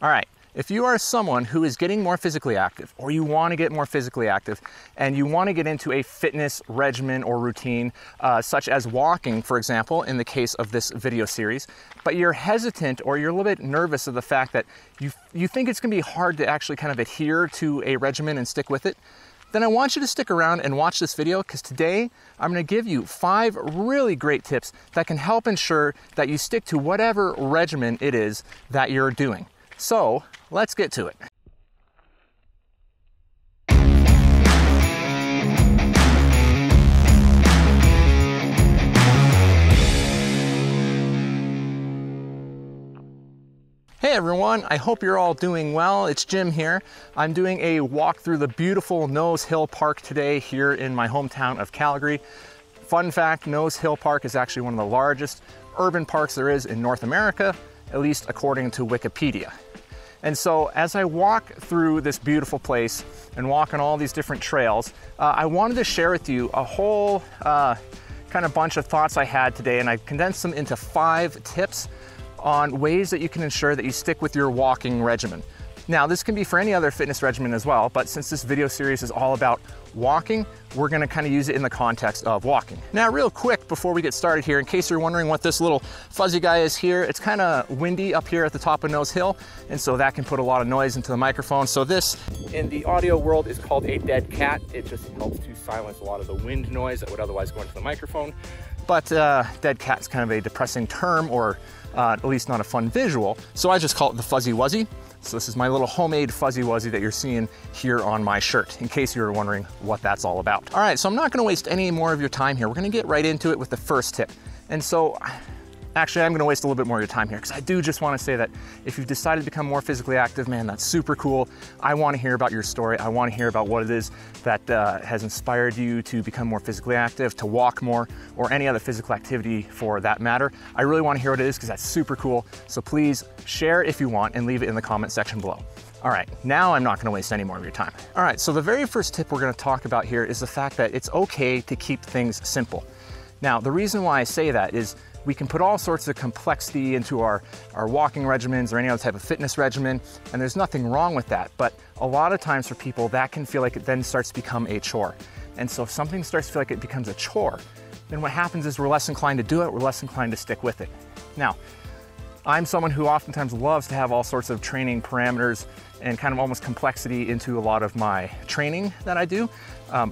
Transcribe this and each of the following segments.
All right, if you are someone who is getting more physically active, or you want to get more physically active, and you want to get into a fitness regimen or routine, such as walking, for example, in the case of this video series, but you're hesitant or you're a little bit nervous of the fact that you think it's going to be hard to actually kind of adhere to a regimen and stick with it, then I want you to stick around and watch this video, because today I'm going to give you 5 really great tips that can help ensure that you stick to whatever regimen it is that you're doing. So let's get to it. Hey everyone, I hope you're all doing well. It's Jim here. I'm doing a walk through the beautiful Nose Hill Park today here in my hometown of Calgary. Fun fact, Nose Hill Park is actually one of the largest urban parks there is in North America, at least according to Wikipedia. And so as I walk through this beautiful place and walk on all these different trails, I wanted to share with you a whole kind of bunch of thoughts I had today, and I condensed them into 5 tips on ways that you can ensure that you stick with your walking regimen. Now, this can be for any other fitness regimen as well, but since this video series is all about walking, we're gonna kind of use it in the context of walking. Now, real quick before we get started here, in case you're wondering what this little fuzzy guy is here, it's kind of windy up here at the top of Nose Hill, and so that can put a lot of noise into the microphone. So this, in the audio world, is called a dead cat. It just helps to silence a lot of the wind noise that would otherwise go into the microphone. But dead cat is kind of a depressing term, or at least not a fun visual, so I just call it the Fuzzy Wuzzy. So this is my little homemade Fuzzy Wuzzy that you're seeing here on my shirt, in case you were wondering what that's all about. All right, so I'm not gonna waste any more of your time here. We're gonna get right into it with the first tip. And so, actually, I'm gonna waste a little bit more of your time here, because I do just wanna say that if you've decided to become more physically active, man, that's super cool. I wanna hear about your story. I wanna hear about what it is that has inspired you to become more physically active, to walk more, or any other physical activity for that matter. I really wanna hear what it is, because that's super cool. So please share if you want and leave it in the comment section below. All right, now I'm not gonna waste any more of your time. All right, so the very first tip we're gonna talk about here is the fact that it's okay to keep things simple. Now, the reason why I say that is we can put all sorts of complexity into our walking regimens or any other type of fitness regimen, and there's nothing wrong with that. But a lot of times for people, that can feel like it then starts to become a chore. And so if something starts to feel like it becomes a chore, then what happens is we're less inclined to do it, we're less inclined to stick with it. Now, I'm someone who oftentimes loves to have all sorts of training parameters and kind of almost complexity into a lot of my training that I do.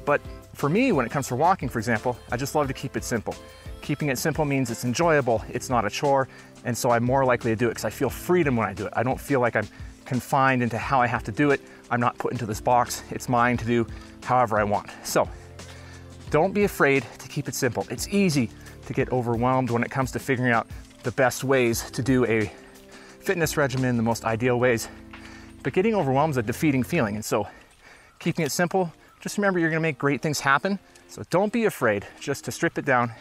But for me, when it comes to walking, for example, I just love to keep it simple. Keeping it simple means it's enjoyable, it's not a chore, and so I'm more likely to do it because I feel freedom when I do it. I don't feel like I'm confined into how I have to do it. I'm not put into this box. It's mine to do however I want. So don't be afraid to keep it simple. It's easy to get overwhelmed when it comes to figuring out the best ways to do a fitness regimen, the most ideal ways, but getting overwhelmed is a defeating feeling. And so keeping it simple, just remember you're gonna make great things happen. So don't be afraid just to strip it down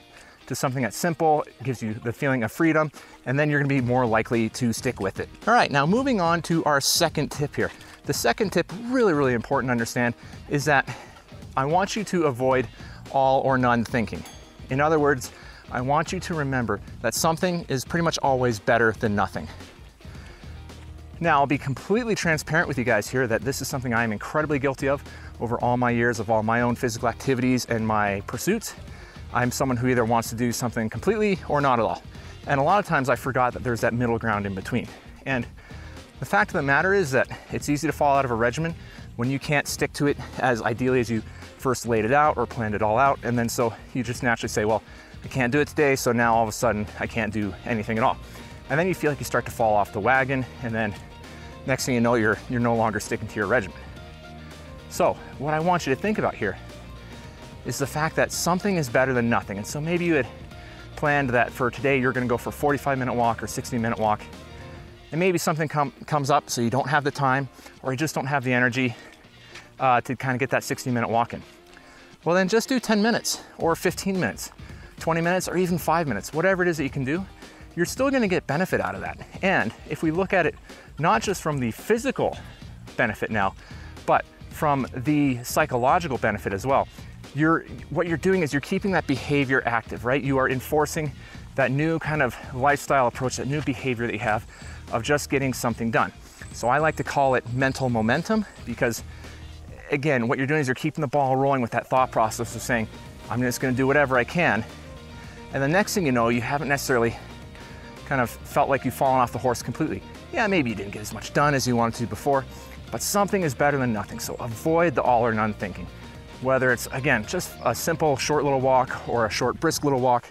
to something that's simple, gives you the feeling of freedom, and then you're gonna be more likely to stick with it. All right, now moving on to our second tip here. The second tip, really, really important to understand, is that I want you to avoid all or none thinking. In other words, I want you to remember that something is pretty much always better than nothing. Now, I'll be completely transparent with you guys here that this is something I am incredibly guilty of over all my years of all my own physical activities and my pursuits. I'm someone who either wants to do something completely or not at all. And a lot of times I forgot that there's that middle ground in between. And the fact of the matter is that it's easy to fall out of a regimen when you can't stick to it as ideally as you first laid it out or planned it all out. And then so you just naturally say, well, I can't do it today, so now all of a sudden I can't do anything at all. And then you feel like you start to fall off the wagon, and then next thing you know, you're no longer sticking to your regimen. So what I want you to think about here is the fact that something is better than nothing. And so maybe you had planned that for today you're gonna go for a 45-minute walk or 60-minute walk, and maybe something comes up so you don't have the time or you just don't have the energy to kind of get that 60-minute walk in. Well, then just do 10 minutes or 15 minutes, 20 minutes, or even 5 minutes, whatever it is that you can do. You're still gonna get benefit out of that. And if we look at it not just from the physical benefit now, but from the psychological benefit as well, what you're doing is you're keeping that behavior active, right? You are enforcing that new kind of lifestyle approach, that new behavior that you have of just getting something done. So I like to call it mental momentum, because again, what you're doing is you're keeping the ball rolling with that thought process of saying, I'm just gonna do whatever I can. And the next thing you know, you haven't necessarily kind of felt like you've fallen off the horse completely. Yeah, maybe you didn't get as much done as you wanted to before, but something is better than nothing. So avoid the all or none thinking. Whether it's, again, just a simple short little walk or a short brisk little walk,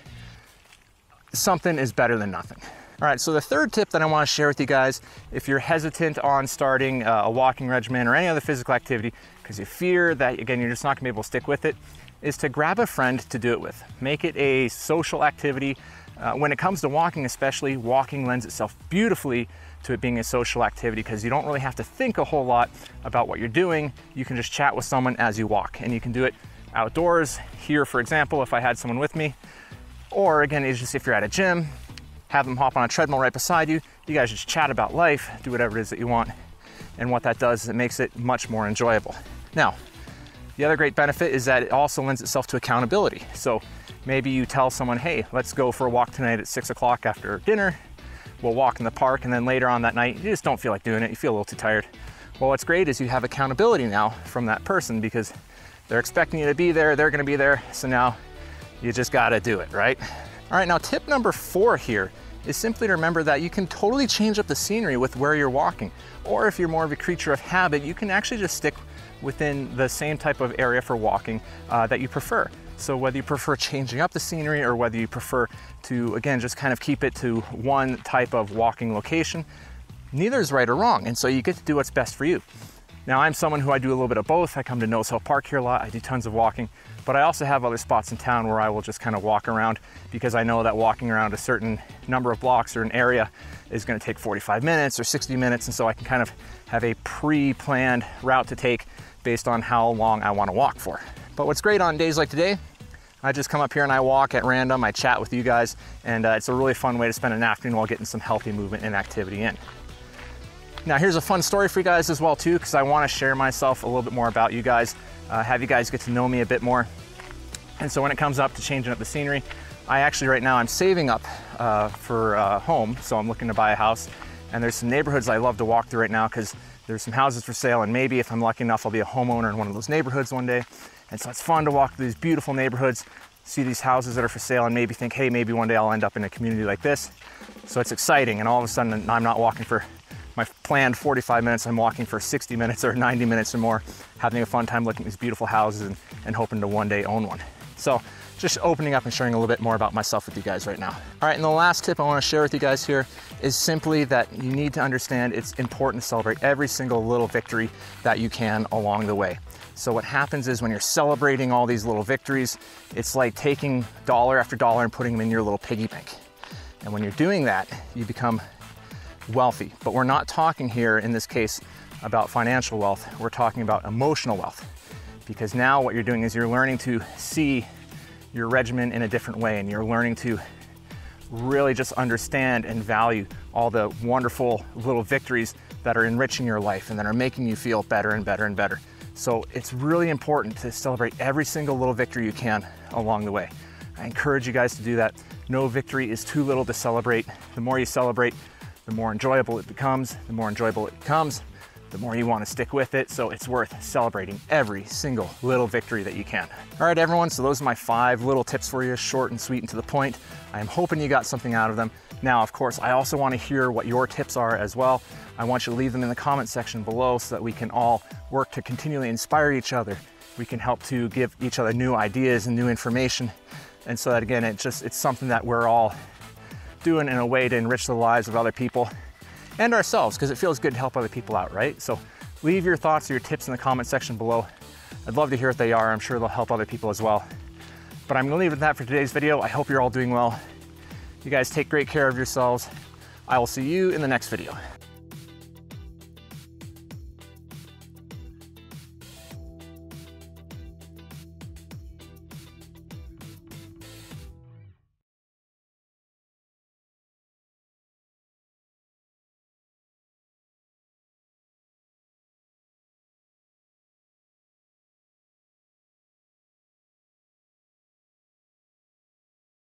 something is better than nothing. All right, so the third tip that I want to share with you guys, if you're hesitant on starting a walking regimen or any other physical activity because you fear that, again, you're just not gonna be able to stick with it, is to grab a friend to do it with. Make it a social activity. When it comes to walking especially, walking lends itself beautifully to it being a social activity because you don't really have to think a whole lot about what you're doing. You can just chat with someone as you walk, and you can do it outdoors. Here, for example, if I had someone with me, or again, it's just if you're at a gym, have them hop on a treadmill right beside you. You guys just chat about life, do whatever it is that you want. And what that does is it makes it much more enjoyable. Now, the other great benefit is that it also lends itself to accountability. So maybe you tell someone, hey, let's go for a walk tonight at 6 o'clock after dinner. We'll walk in the park, and then later on that night, you just don't feel like doing it. You feel a little too tired. Well, what's great is you have accountability now from that person because they're expecting you to be there, they're gonna be there, so now you just gotta do it, right? All right, now tip number 4 here is simply to remember that you can totally change up the scenery with where you're walking. Or if you're more of a creature of habit, you can actually just stick within the same type of area for walking that you prefer. So whether you prefer changing up the scenery or whether you prefer to, again, just kind of keep it to one type of walking location, neither is right or wrong. And so you get to do what's best for you. Now, I'm someone who I do a little bit of both. I come to Nose Hill Park here a lot. I do tons of walking, but I also have other spots in town where I will just kind of walk around because I know that walking around a certain number of blocks or an area is going to take 45 minutes or 60 minutes. And so I can kind of have a pre-planned route to take based on how long I want to walk for. But what's great on days like today, I just come up here and I walk at random, I chat with you guys, and it's a really fun way to spend an afternoon while getting some healthy movement and activity in. Now here's a fun story for you guys as well too, because I want to share myself a little bit more about you guys, have you guys get to know me a bit more. And so when it comes up to changing up the scenery, I actually right now I'm saving up for a home, so I'm looking to buy a house, and there's some neighborhoods I love to walk through right now because there's some houses for sale, and maybe if I'm lucky enough I'll be a homeowner in one of those neighborhoods one day. And so it's fun to walk through these beautiful neighborhoods, see these houses that are for sale, and maybe think, hey, maybe one day I'll end up in a community like this. So it's exciting, and all of a sudden I'm not walking for my planned 45 minutes, I'm walking for 60 minutes or 90 minutes or more, having a fun time looking at these beautiful houses and hoping to one day own one. So just opening up and sharing a little bit more about myself with you guys right now. All right, and the last tip I want to share with you guys here is simply that you need to understand it's important to celebrate every single little victory that you can along the way. So what happens is when you're celebrating all these little victories, it's like taking dollar after dollar and putting them in your little piggy bank. And when you're doing that, you become wealthy. But we're not talking here in this case about financial wealth, we're talking about emotional wealth. Because now what you're doing is you're learning to see your regimen in a different way, and you're learning to really just understand and value all the wonderful little victories that are enriching your life and that are making you feel better and better and better. So it's really important to celebrate every single little victory you can along the way. I encourage you guys to do that. No victory is too little to celebrate. The more you celebrate, the more enjoyable it becomes. The more enjoyable it becomes, the more you want to stick with it. So it's worth celebrating every single little victory that you can. All right, everyone, so those are my 5 little tips for you, short and sweet and to the point. I am hoping you got something out of them. Now, of course, I also want to hear what your tips are as well. I want you to leave them in the comment section below so that we can all work to continually inspire each other. We can help to give each other new ideas and new information. And so that, again, it's something that we're all doing in a way to enrich the lives of other people and ourselves, because it feels good to help other people out, right? So leave your thoughts or your tips in the comment section below. I'd love to hear what they are. I'm sure they'll help other people as well. But I'm gonna leave it at that for today's video. I hope you're all doing well. You guys take great care of yourselves. I will see you in the next video.